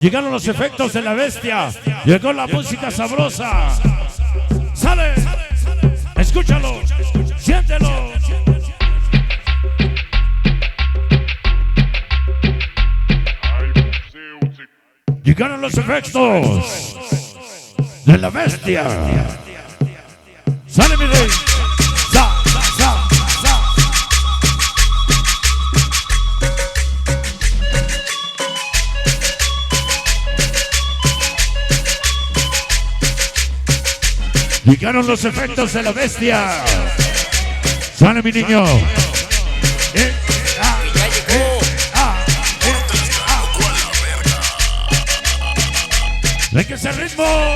Llegaron los efectos de la bestia. Llegó la música sabrosa. ¡Sale! Escúchalo, siéntelo. Llegaron los efectos de la bestia. ¡Sale, mi rey! ¡Sa, sa, sa, sa! Llegaron los efectos de la bestia. ¡Sale, mi niño! ¡Ven que ese ritmo!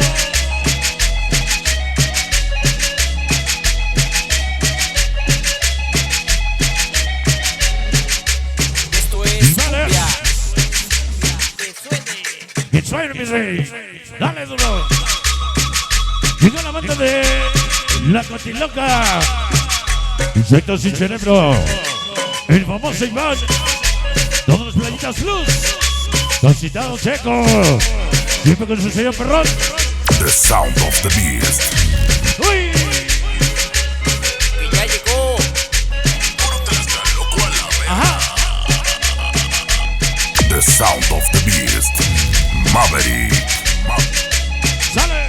Esto es Dale. cumbia. ¡Que suene, mi rey! ¡Dale duro! Llegó la banda de La Cotiloca. Insectos sin cerebro. El famoso Iván. Todos los playitas luz. Los citados Checo. Siempre con su sello perrón. The sound of the beast. ¡Uy! Que ya llegó. ¡Ajá! The sound of the beast. Maverick. ¡Sale!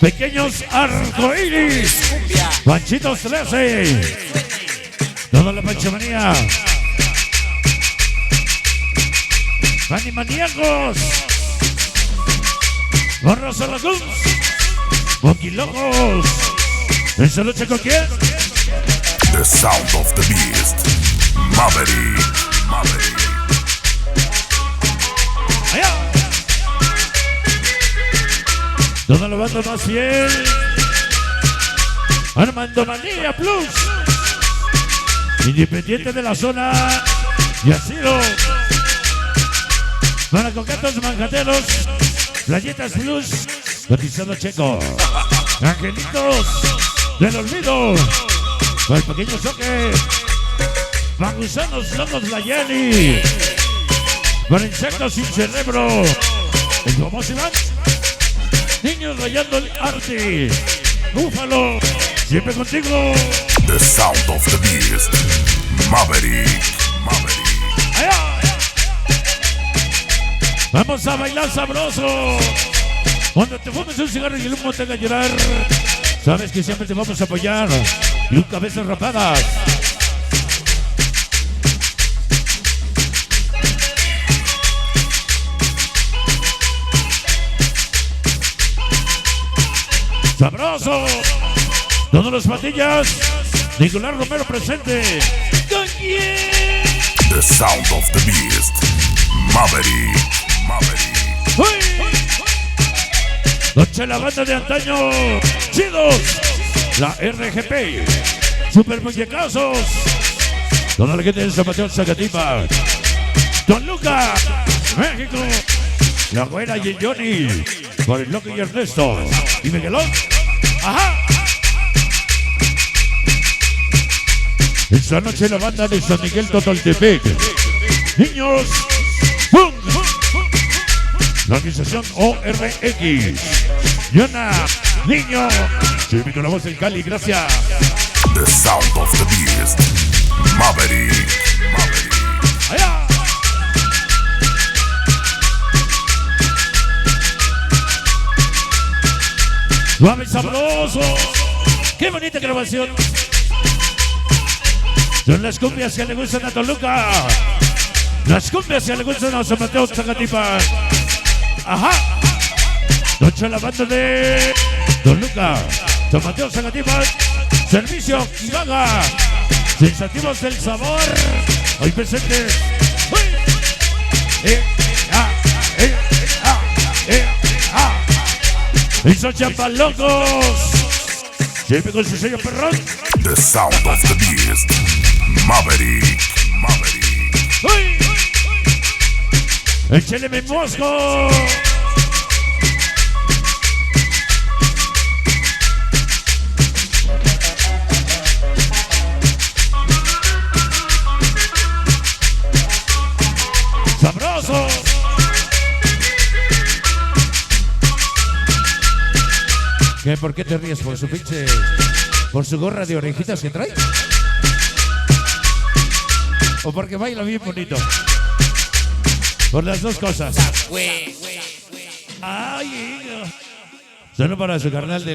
Pequeños arcoíris. Cumbia. Panchitos 13. Toda la panchomanía. Animaniacos. Gorros a los Guns. Boquilocos. ¿Esa lucha con quién? The sound of the beast. Maverick. Maverick. Allá. Toda la banda más fiel. Armando Manía Plus. Independiente de la zona. Y Asilo. Para coquetos manjateros. Playetas Plus. Cotizado Checo. Angelitos del olvido. Para el pequeño Soque. Magusanos locos la Jenny. Para insectos sin cerebro. El famoso Iván. Niños rayando el arte. Búfalo. Siempre contigo. The sound of the beast. Maverick. Maverick. Allá. Vamos a bailar sabroso. Cuando te fumes un cigarro y el humo te haga llorar, sabes que siempre te vamos a apoyar. Y un cabezas rapadas. Sabroso. Todos los patillas. Nicolás Romero presente. ¿Con quién? The sound of the beast. Maverick. Maverick. ¡Uy! Noche la banda de antaño. Chidos. La RGP. Super muñecazos. Toda la gente de San Mateo, Zacatipa. Don Luca. México. La Güera y el Johnny. Por el Loco y Ernesto. Y Miguelón. Ajá. Esta noche la banda de San Miguel Totoltepec. Niños. ¡Pum! La organización ORX. Yona. Niño. Sí, con la voz del Cali. Gracias. The sound of the beast. Maverick. Maverick. Allá. Suave y sabroso. Qué bonita grabación. Son las cumbias que le gustan a Toluca. Las cumbias que le gustan a San Mateo, Zacatipa. Ajá. Noche la banda de Toluca, San Mateo, Zacatipa. Servicio Gaga. Sensativos del sabor. Hoy presente. Y son chapalocos. Siempre con su sello perrón. The sound of the beast. Maverick. Maverick. ¡Uy! ¡Échale mi mosco! ¡Sabroso! ¿Qué? ¿Por qué te ríes? ¿Por su pinche... por su gorra de orejitas que trae? ¿O porque baila bien bonito? Por las dos cosas. ¡Ay! Solo para su carnal de